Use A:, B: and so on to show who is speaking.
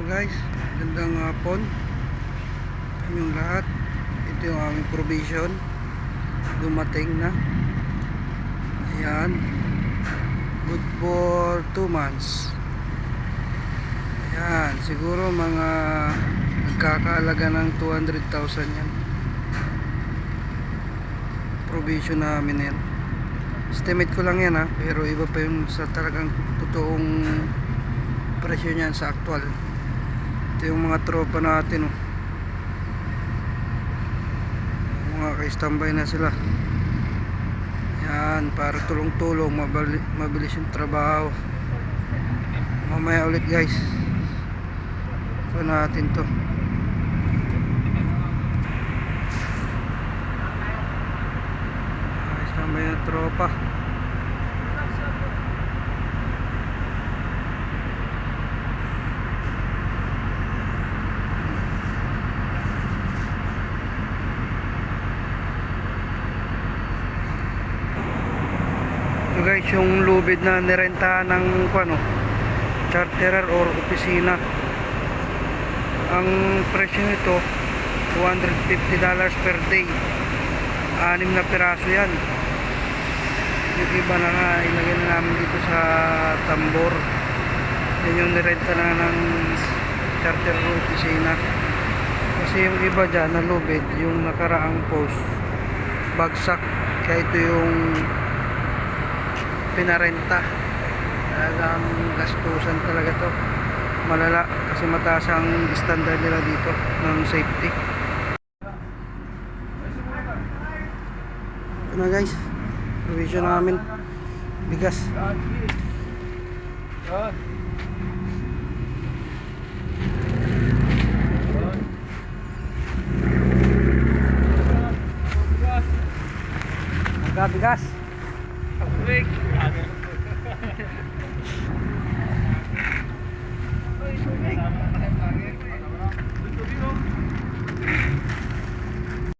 A: Hello guys, magandang hapon inyong lahat. Ito yung aming provision, dumating na. Ayan, good for 2 months. Ayan, siguro mga nagkakaalaga ng 200,000 yan, provision namin yan. Estimate ko lang yan pero iba pa yung sa talagang totoong presyo niyan sa actual. Ito yung mga tropa natin mga ka-standby na sila. Yan, para tulong-tulong, mabilis yung trabaho. Mamaya ulit guys, ito natin to. Standby na tropa. Ito guys, yung lubid na nirentahan ng charterer or opisina. Ang presyo nito $250 per day. 6 na piraso yan. Yung iba na nga ilagay na namin dito sa tambor. Yan yung nirenta na ng charterer or opisina. Kasi yung iba dyan na lubid, yung nakaraang post bagsak, kaya ito yung pinarenta. Talagang gastusan talaga to, malala, kasi mataas ang standard nila dito ng safety. Ito na guys, provision namin, bigas. Bigas. Break. Oy,